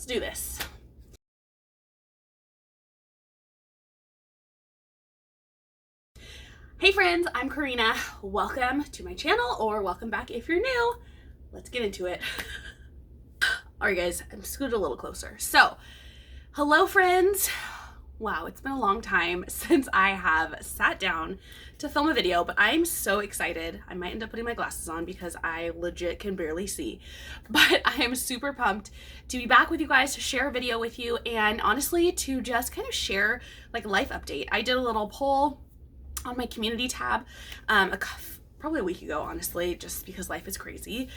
Let's do this. Hey friends, I'm Corina. Welcome to my channel, or welcome back if you're new. Let's get into it. All right guys, I'm scooted a little closer. So, hello friends. Wow, it's been a long time since I have sat down to film a video, but I'm so excited. I might end up putting my glasses on because I legit can barely see, but I am super pumped to be back with you guys to share a video with you, and honestly to just kind of share like a life update. I did a little poll on my community tab probably a week ago, honestly, just because life is crazy.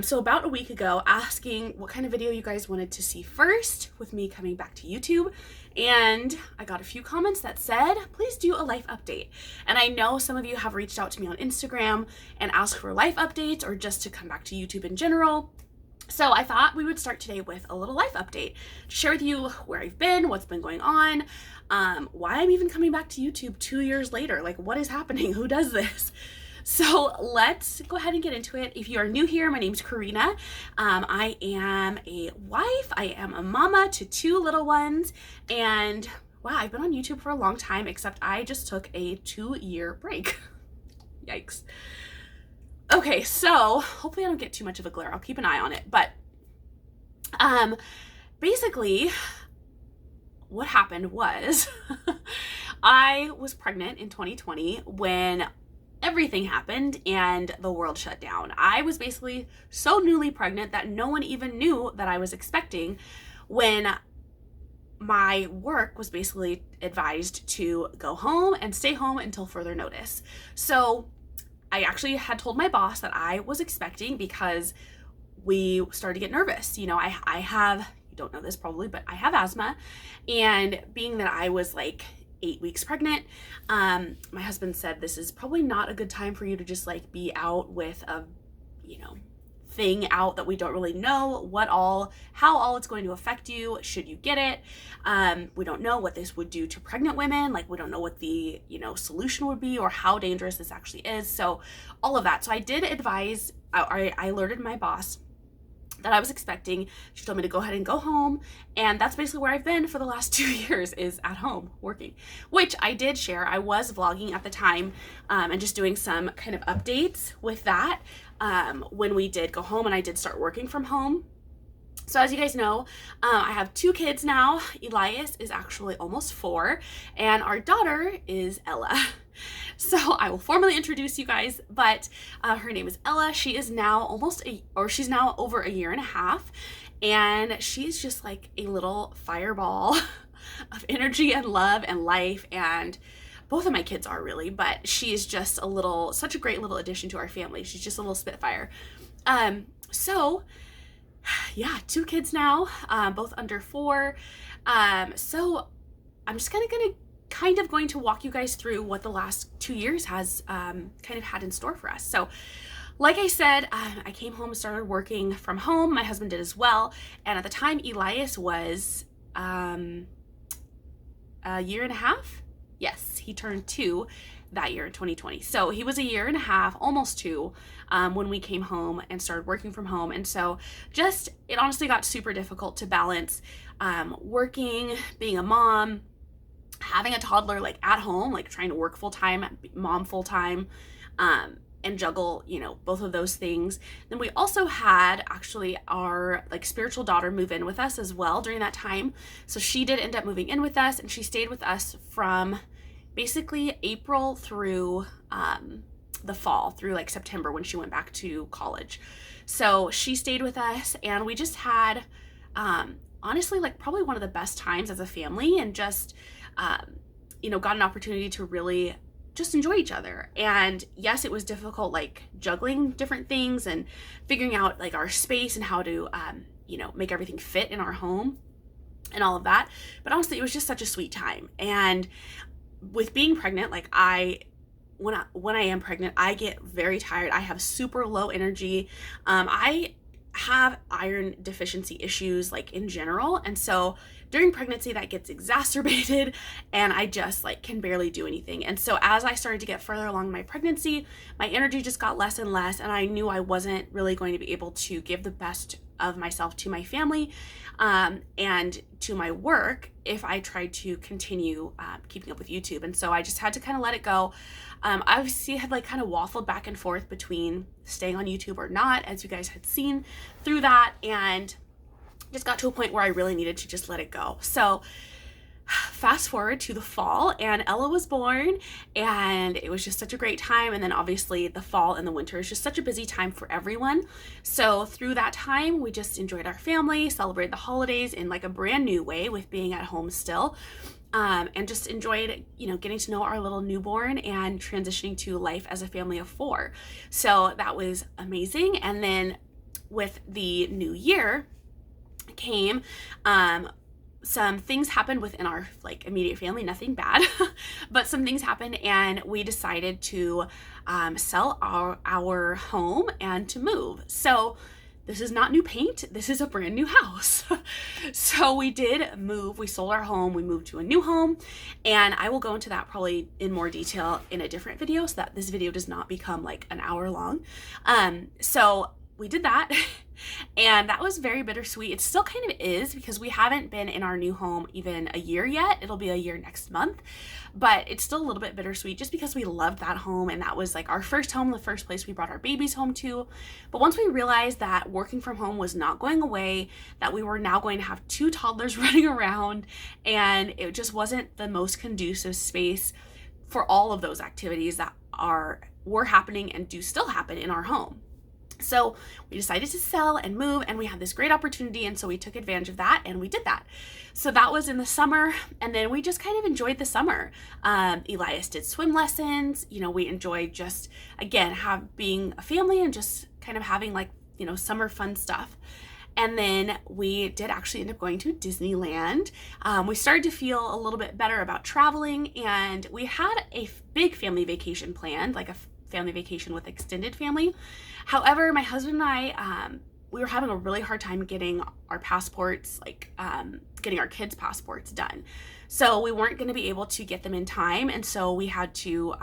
So about a week ago, asking what kind of video you guys wanted to see first with me coming back to YouTube. And I got a few comments that said, please do a life update. And I know some of you have reached out to me on Instagram and asked for life updates or just to come back to YouTube in general. So I thought we would start today with a little life update to share with you where I've been, what's been going on, why I'm even coming back to YouTube 2 years later. Like, what is happening? Who does this? So let's go ahead and get into it. If you are new here, my name's Corina. I am a wife. I am a mama to 2 little ones. And wow, I've been on YouTube for a long time, except I just took a 2-year break. Yikes. Okay, so hopefully I don't get too much of a glare. I'll keep an eye on it. But basically what happened was I was pregnant in 2020 when everything happened and the world shut down. I was basically so newly pregnant that no one even knew that I was expecting, when my work was basically advised to go home and stay home until further notice. So I actually had told my boss that I was expecting because we started to get nervous. You know, I have, you don't know this probably, but I have asthma. And being that I was like 8 weeks pregnant, my husband said, this is probably not a good time for you to just like be out with a, you know, thing out that we don't really know how all it's going to affect you should you get it. We don't know what this would do to pregnant women. Like, we don't know what the, you know, solution would be or how dangerous this actually is. So all of that. So I did advise, I alerted my boss that I was expecting. She told me to go ahead and go home. And that's basically where I've been for the last 2 years, is at home working, which I did share. I was vlogging at the time and just doing some kind of updates with that when we did go home and I did start working from home. So as you guys know, I have 2 kids now. Elias is actually almost 4 and our daughter is Ella. So I will formally introduce you guys, but her name is Ella. She is now she's now over 1.5 years, and she's just like a little fireball of energy and love and life, and both of my kids are really, but she is just such a great little addition to our family. She's just a little spitfire. So yeah, 2 kids now, both under 4. So I'm just kind of going to walk you guys through what the last 2 years has kind of had in store for us. So like I said, I came home and started working from home. My husband did as well. And at the time, Elias was a 1.5 years. Yes, he turned 2 that year in 2020. So he was a 1.5 years, almost 2, when we came home and started working from home. And so it honestly got super difficult to balance working, being a mom, having a toddler like at home, like trying to work full-time, mom full-time, and juggle, you know, both of those things. Then we also had actually our like spiritual daughter move in with us as well during that time. So she did end up moving in with us, and she stayed with us from basically April through the fall, through like September when she went back to college. So she stayed with us, and we just had honestly like probably one of the best times as a family, and just you know, got an opportunity to really just enjoy each other. And yes, it was difficult, like juggling different things and figuring out like our space and how to you know, make everything fit in our home and all of that. But honestly, it was just such a sweet time. And with being pregnant, like when I am pregnant, I get very tired. I have super low energy. I have iron deficiency issues like in general, and so during pregnancy that gets exacerbated, and I just like can barely do anything. And so as I started to get further along in my pregnancy, my energy just got less and less, and I knew I wasn't really going to be able to give the best of myself to my family and to my work if I tried to continue keeping up with YouTube. And so I just had to kind of let it go. I obviously had like kind of waffled back and forth between staying on YouTube or not, as you guys had seen through that, and just got to a point where I really needed to just let it go. So fast forward to the fall, and Ella was born, and it was just such a great time. And then obviously the fall and the winter is just such a busy time for everyone. So through that time, we just enjoyed our family, celebrated the holidays in like a brand new way with being at home still, and just enjoyed, getting to know our little newborn and transitioning to life as a family of 4. So that was amazing. And then with the new year came, some things happened within our like immediate family, nothing bad, but some things happened, and we decided to sell our home and to move. So this is not new paint, this is a brand new house. So we did move, we sold our home, we moved to a new home, and I will go into that probably in more detail in a different video so that this video does not become like an hour long. So we did that. And that was very bittersweet. It still kind of is, because we haven't been in our new home even a year yet. It'll be a year next month, but it's still a little bit bittersweet just because we loved that home, and that was like our first home, the first place we brought our babies home to. But once we realized that working from home was not going away, that we were now going to have 2 toddlers running around, and it just wasn't the most conducive space for all of those activities that were happening and do still happen in our home. So we decided to sell and move, and we had this great opportunity, and so we took advantage of that, and we did that. So that was in the summer, and then we just kind of enjoyed the summer. Elias did swim lessons. We enjoyed just, again, being a family and just kind of having like, summer fun stuff. And then we did actually end up going to Disneyland. We started to feel a little bit better about traveling, and we had a big family vacation planned, like a family vacation with extended family. However, my husband and I, we were having a really hard time getting our passports, getting our kids' passports done. So we weren't going to be able to get them in time. And so we had to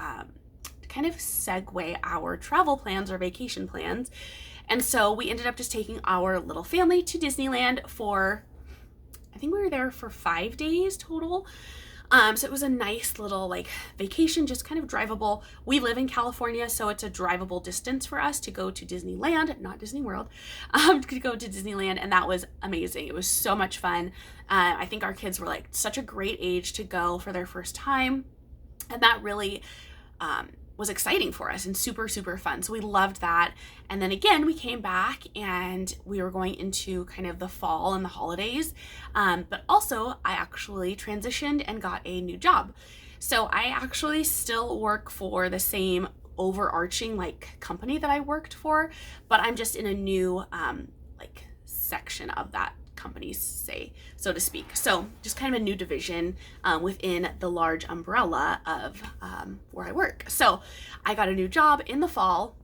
kind of segue our travel plans or vacation plans. And so we ended up just taking our little family to Disneyland I think we were there for 5 days total. So it was a nice little vacation, just kind of drivable. We live in California, so it's a drivable distance for us to go to Disneyland, not Disney World, to go to Disneyland, and that was amazing. It was so much fun. I think our kids were such a great age to go for their first time, and that really was exciting for us and super, super fun. So we loved that. And then again, we came back and we were going into kind of the fall and the holidays. But also I actually transitioned and got a new job. So I actually still work for the same overarching company that I worked for, but I'm just in a new section of that company, so to speak. So just kind of a new division within the large umbrella of where I work. So I got a new job in the fall,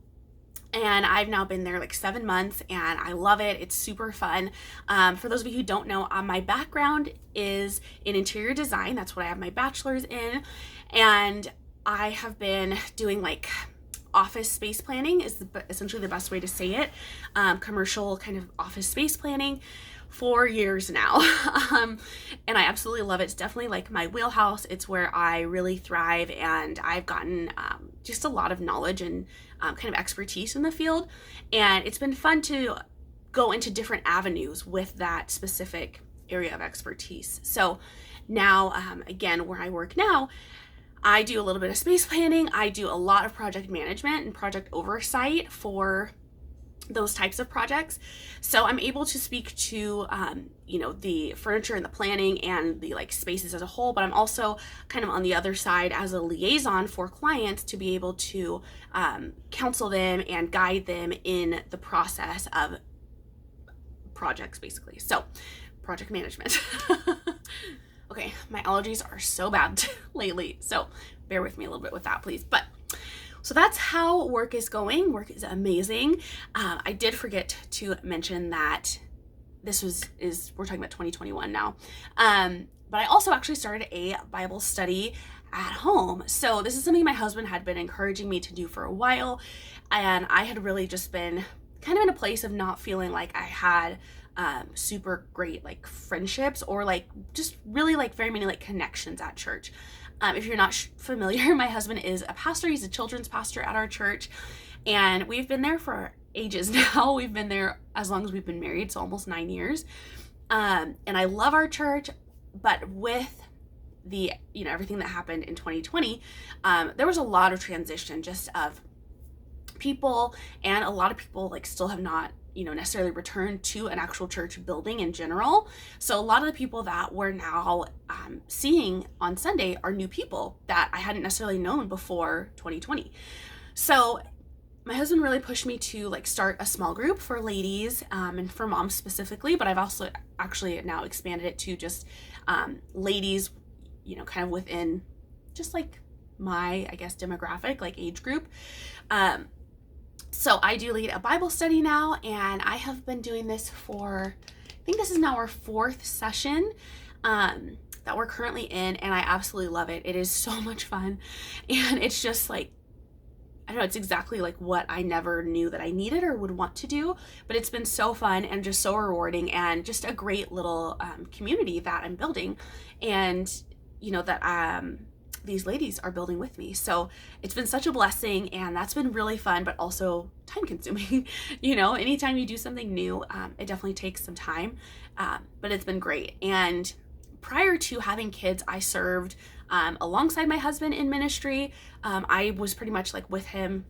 and I've now been there 7 months, and I love it. It's super fun. For those of you who don't know, my background is in interior design. That's what I have my bachelor's in, and I have been doing office space planning is essentially the best way to say it. Commercial kind of office space planning for years now. And I absolutely love it. It's definitely my wheelhouse. It's where I really thrive, and I've gotten just a lot of knowledge and kind of expertise in the field. And it's been fun to go into different avenues with that specific area of expertise. So now, again, where I work now, I do a little bit of space planning. I do a lot of project management and project oversight for those types of projects. So I'm able to speak to, the furniture and the planning and the spaces as a whole, but I'm also kind of on the other side as a liaison for clients to be able to counsel them and guide them in the process of projects, basically. So project management. Okay, my allergies are so bad lately, so bear with me a little bit with that, please. So that's how work is going. Work is amazing. I did forget to mention that we're talking about 2021 now. But I also actually started a Bible study at home. So this is something my husband had been encouraging me to do for a while, and I had really just been kind of in a place of not feeling like I had super great like friendships or like just really like very many like connections at church. If you're not familiar, my husband is a pastor. He's a children's pastor at our church, and we've been there for ages now. We've been there as long as we've been married, so almost 9 years. And I love our church, but with the, everything that happened in 2020, there was a lot of transition just of people, and a lot of people like still have not necessarily returned to an actual church building in general. So a lot of the people that we're now seeing on Sunday are new people that I hadn't necessarily known before 2020. So my husband really pushed me to like start a small group for ladies and for moms specifically, but I've also actually now expanded it to just ladies, kind of within just like my, I guess, demographic, like age group. So I do lead a Bible study now, and I have been doing this for, I think this is now our 4th session that we're currently in, and I absolutely love it. It is so much fun, and it's just like, I don't know, it's exactly like what I never knew that I needed or would want to do, but it's been so fun and just so rewarding, and just a great little community that I'm building, and that these ladies are building with me. So it's been such a blessing, and that's been really fun, but also time consuming. Anytime you do something new, it definitely takes some time, but it's been great. And prior to having kids, I served alongside my husband in ministry. I was pretty much like with him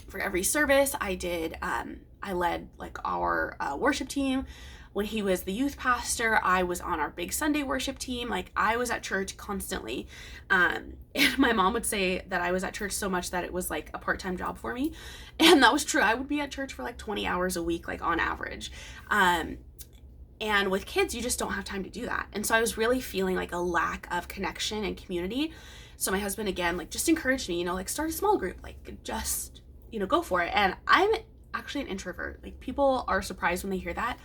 for every service. I led like our worship team. When he was the youth pastor, I was on our big Sunday worship team. Like, I was at church constantly. And my mom would say that I was at church so much that it was like a part-time job for me. And that was true. I would be at church for like 20 hours a week, like on average. And with kids, you just don't have time to do that. And so I was really feeling like a lack of connection and community. So my husband, again, like just encouraged me, like start a small group, like just, go for it. And I'm actually an introvert. Like, people are surprised when they hear that.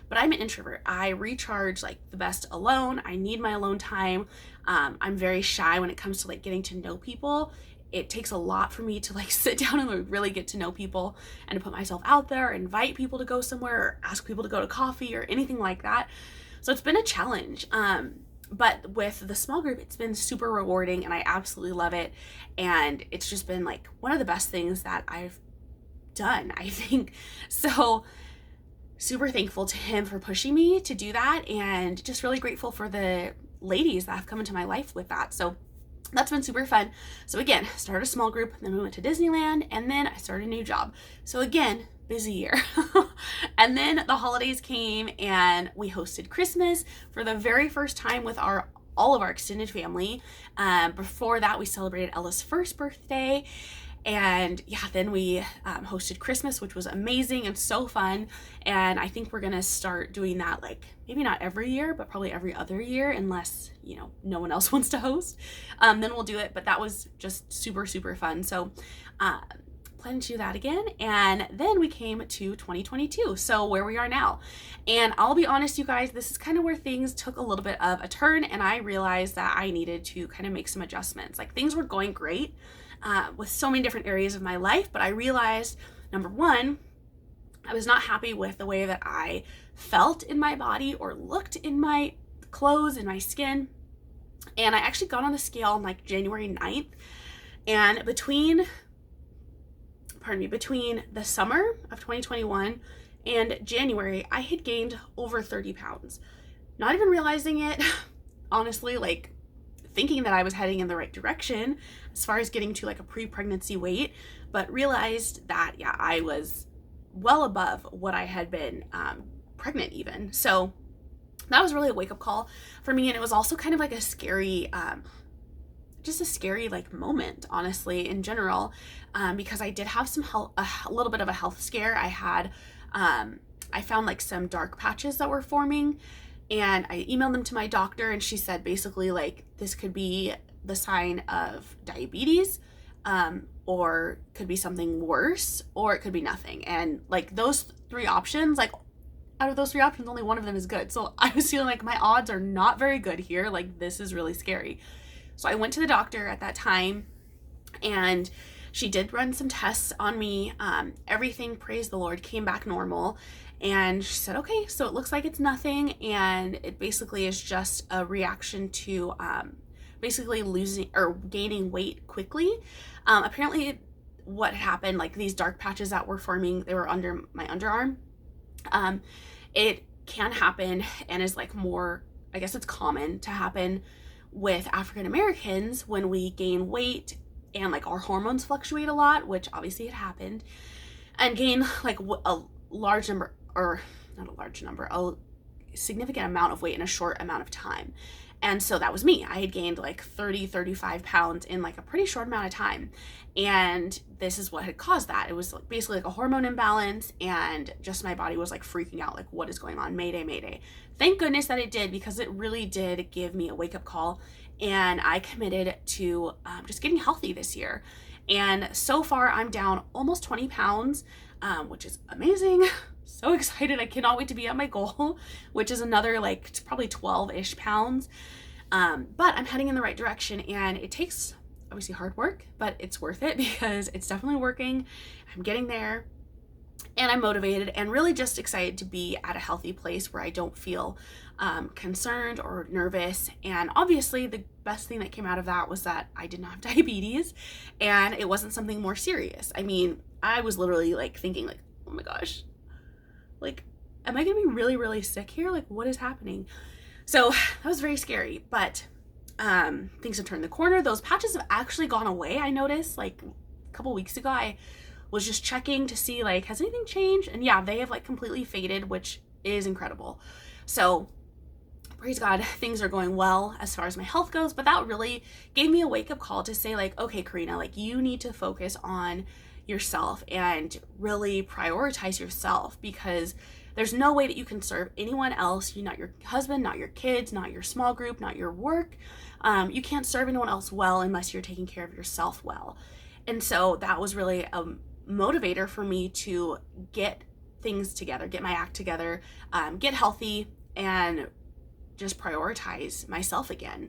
But I'm an introvert. I recharge like the best alone. I need my alone time. I'm very shy when it comes to like getting to know people. It takes a lot for me to like sit down and like really get to know people and to put myself out there, invite people to go somewhere, or ask people to go to coffee or anything like that. So it's been a challenge. But with the small group, it's been super rewarding, and I absolutely love it. And it's just been like one of the best things that I've done, I think. So super thankful to him for pushing me to do that, and just really grateful for the ladies that have come into my life with that. So that's been super fun. So again, started a small group, then we went to Disneyland, and then I started a new job. So again, busy year. And then the holidays came, and we hosted Christmas for the very first time with all of our extended family. Before that, we celebrated Ella's first birthday. And yeah, then we hosted Christmas, which was amazing and so fun. And I think we're going to start doing that, like maybe not every year, but probably every other year, unless, no one else wants to host. Then we'll do it. But that was just super, super fun. So plan to do that again. And then we came to 2022. So where we are now. And I'll be honest, you guys, this is kind of where things took a little bit of a turn. And I realized that I needed to kind of make some adjustments. Like, things were going great with so many different areas of my life, but I realized, number one, I was not happy with the way that I felt in my body or looked in my clothes and my skin. And I actually got on the scale on like January 9th, and between the summer of 2021 and January, I had gained over 30 pounds. Not even realizing it, honestly, like thinking that I was heading in the right direction as far as getting to like a pre-pregnancy weight, but realized that, yeah, I was well above what I had been pregnant even. So that was really a wake-up call for me. And it was also kind of like a scary, like moment, honestly, in general, because I did have a little bit of a health scare. I had, I found like some dark patches that were forming, and I emailed them to my doctor, and she said basically like this could be the sign of diabetes, or could be something worse, or it could be nothing. And like those 3 options, like out of those 3 options, only one of them is good. So I was feeling like my odds are not very good here. Like, this is really scary. So I went to the doctor at that time, and She did run some tests on me. Everything, praise the Lord, came back normal. And she said, okay, so it looks like it's nothing. And it basically is just a reaction to basically losing or gaining weight quickly. Apparently what happened, like these dark patches that were forming, they were under my underarm. It can happen and is like more, I guess it's common to happen with African Americans when we gain weight and like our hormones fluctuate a lot, which obviously it happened, and gain like a large number, or not a large number, a significant amount of weight in a short amount of time. And so that was me. I had gained like 35 pounds in like a pretty short amount of time. And this is what had caused that. It was basically like a hormone imbalance, and just my body was like freaking out, like, what is going on? Mayday, mayday. Thank goodness that it did, because it really did give me a wake-up call, and I committed to just getting healthy this year. And so far I'm down almost 20 pounds, which is amazing. So excited. I cannot wait to be at my goal, which is another like probably 12-ish pounds. But I'm heading in the right direction, and it takes obviously hard work, but it's worth it because it's definitely working. I'm getting there, and I'm motivated and really just excited to be at a healthy place where I don't feel concerned or nervous. And obviously the best thing that came out of that was that I did not have diabetes, and it wasn't something more serious. I mean, I was literally like thinking like, oh my gosh, like, am I gonna be really, really sick here? Like, what is happening? So that was very scary, but things have turned the corner. Those patches have actually gone away. I noticed like a couple weeks ago, I was just checking to see like, has anything changed? And yeah, they have like completely faded, which is incredible. So praise God, things are going well as far as my health goes, but that really gave me a wake-up call to say like, okay, Corina, like you need to focus on yourself and really prioritize yourself, because there's no way that you can serve anyone else. You're not your husband, not your kids, not your small group, not your work. You can't serve anyone else well unless you're taking care of yourself well. And so that was really a motivator for me to get things together, get my act together, get healthy, and just prioritize myself again.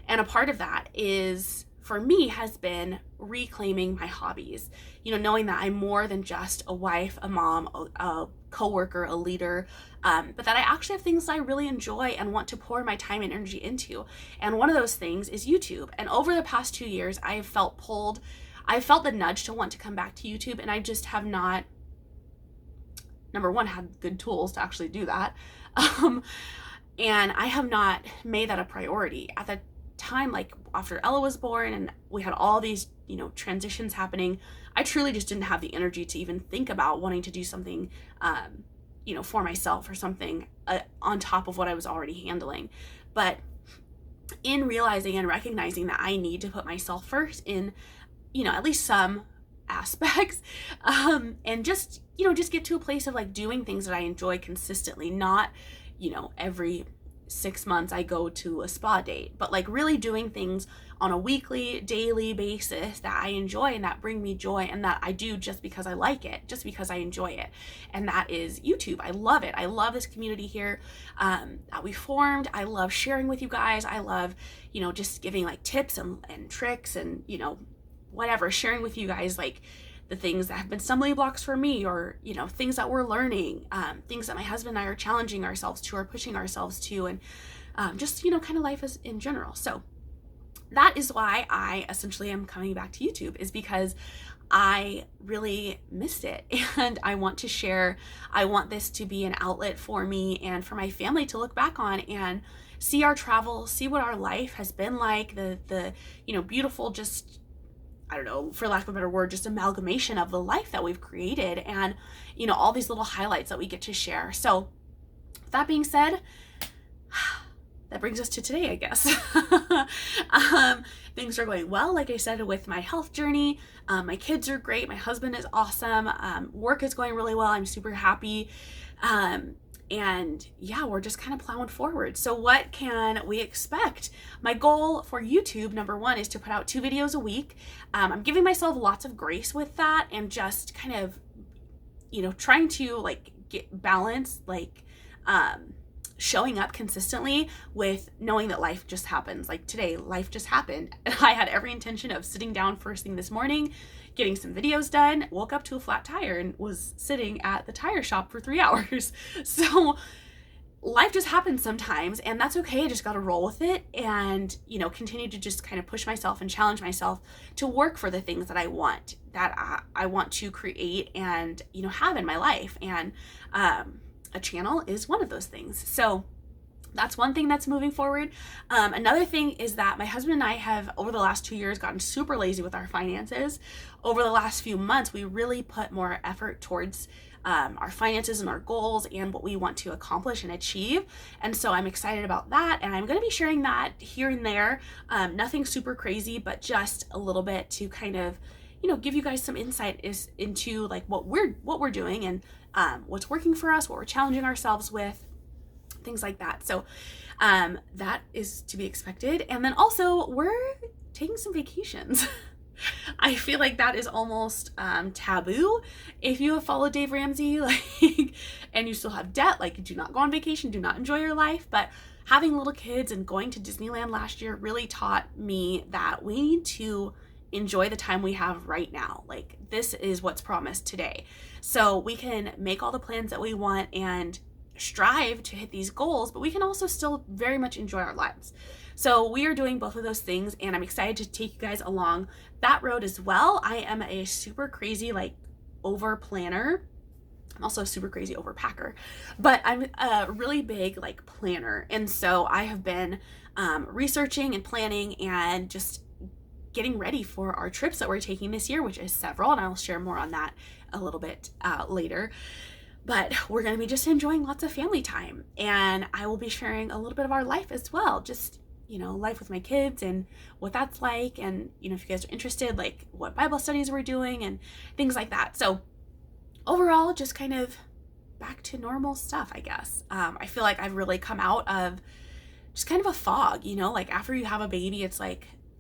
And a part of that is, for me, has been reclaiming my hobbies. You know, knowing that I'm more than just a wife, a mom, a coworker, a leader, but that I actually have things that I really enjoy and want to pour my time and energy into. And one of those things is YouTube. And over the past 2 years, I have felt the nudge to want to come back to YouTube, and I just have not, number one, had good tools to actually do that. And I have not made that a priority. At the time, like after Ella was born and we had all these, you know, transitions happening, I truly just didn't have the energy to even think about wanting to do something, you know, for myself or something on top of what I was already handling. But in realizing and recognizing that I need to put myself first in, you know, at least some aspects, and just, you know, just get to a place of like doing things that I enjoy consistently, not, you know, every 6 months I go to a spa date, but like really doing things on a weekly, daily basis that I enjoy and that bring me joy, and that I do just because I like it, just because I enjoy it. And that is YouTube. I love it. I love this community here that we formed. I love sharing with you guys. I love, you know, just giving like tips and tricks and, you know, whatever, sharing with you guys like the things that have been stumbling blocks for me, or, you know, things that we're learning, things that my husband and I are challenging ourselves to or pushing ourselves to, and just, you know, kind of life is in general. So that is why I essentially am coming back to YouTube, is because I really missed it, and I want to share. I want this to be an outlet for me and for my family to look back on and see our travel, see what our life has been like, the you know, beautiful, just, I don't know, for lack of a better word, just amalgamation of the life that we've created, and, you know, all these little highlights that we get to share. So that being said, that brings us to today, I guess. Things are going well, like I said, with my health journey. My kids are great. My husband is awesome. Work is going really well. I'm super happy. And yeah, we're just kind of plowing forward. So what can we expect? My goal for YouTube, number one, is to put out 2 videos a week. I'm giving myself lots of grace with that, and just kind of, you know, trying to like get balance, like showing up consistently with knowing that life just happens. Like today, life just happened, and I had every intention of sitting down first thing this morning, getting some videos done, woke up to a flat tire and was sitting at the tire shop for 3 hours. So life just happens sometimes, and that's okay. I just got to roll with it and, continue to just kind of push myself and challenge myself to work for the things that I want, that I want to create and, have in my life. And a channel is one of those things. So that's one thing that's moving forward. Another thing is that my husband and I have, over the last 2 years, gotten super lazy with our finances. Over the last few months, we really put more effort towards our finances and our goals and what we want to accomplish and achieve. And so I'm excited about that. And I'm going to be sharing that here and there. Nothing super crazy, but just a little bit to kind of, give you guys some insight into like what we're doing and what's working for us, what we're challenging ourselves with, things like that. So that is to be expected. And then also we're taking some vacations. I feel like that is almost taboo if you have followed Dave Ramsey, and you still have debt, do not go on vacation, do not enjoy your life. But having little kids and going to Disneyland last year really taught me that we need to enjoy the time we have right now. This is what's promised today. So we can make all the plans that we want and strive to hit these goals, but we can also still very much enjoy our lives. So we are doing both of those things, and I'm excited to take you guys along that road as well. I am a super crazy over planner. I'm also a super crazy overpacker, but I'm a really big planner. And so I have been researching and planning and just getting ready for our trips that we're taking this year, which is several, and I'll share more on that a little bit later. But we're going to be just enjoying lots of family time, and I will be sharing a little bit of our life as well. Just, life with my kids and what that's like. And, if you guys are interested, what Bible studies we're doing and things like that. So overall, just kind of back to normal stuff, I guess. I feel like I've really come out of just kind of a fog, after you have a baby, it's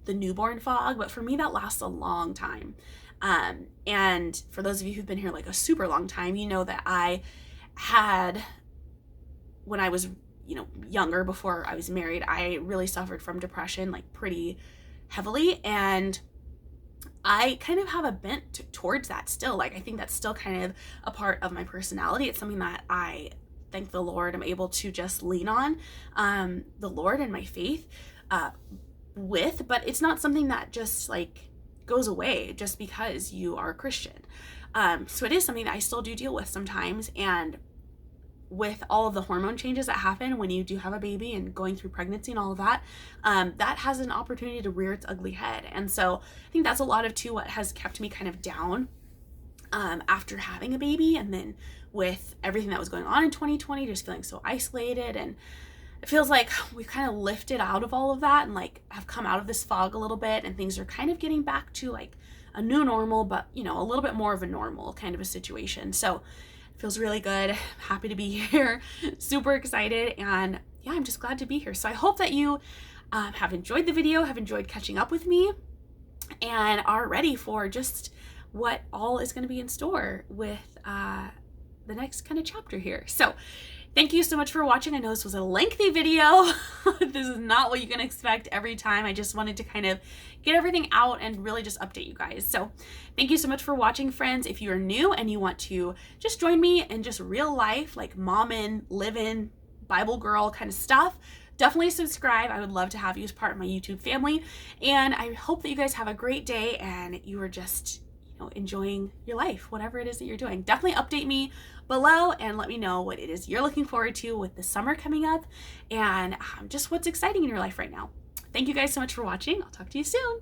the newborn fog. But for me, that lasts a long time. And for those of you who've been here a super long time, that I had, when I was, younger, before I was married, I really suffered from depression pretty heavily. And I kind of have a bent towards that still. I think that's still kind of a part of my personality. It's something that I thank the Lord I'm able to just lean on, the Lord and my faith, with, but it's not something that just goes away just because you are a Christian. So it is something that I still do deal with sometimes. And with all of the hormone changes that happen when you do have a baby and going through pregnancy and all of that, that has an opportunity to rear its ugly head. And so I think that's a lot of what has kept me kind of down after having a baby. And then with everything that was going on in 2020, just feeling so isolated, and it feels like we've kind of lifted out of all of that and have come out of this fog a little bit, and things are kind of getting back to a new normal, but a little bit more of a normal kind of a situation. So it feels really good. I'm happy to be here, super excited, and yeah, I'm just glad to be here. So I hope that you have enjoyed the video, have enjoyed catching up with me, and are ready for just what all is going to be in store with the next kind of chapter here. So thank you so much for watching. I know this was a lengthy video. This is not what you can expect every time. I just wanted to kind of get everything out and really just update you guys. So thank you so much for watching, friends. If you are new and you want to just join me in just real life, mom-in, live-in, Bible girl kind of stuff, definitely subscribe. I would love to have you as part of my YouTube family. And I hope that you guys have a great day and you are just enjoying your life, whatever it is that you're doing. Definitely update me below and let me know what it is you're looking forward to with the summer coming up and just what's exciting in your life right now. Thank you guys so much for watching. I'll talk to you soon.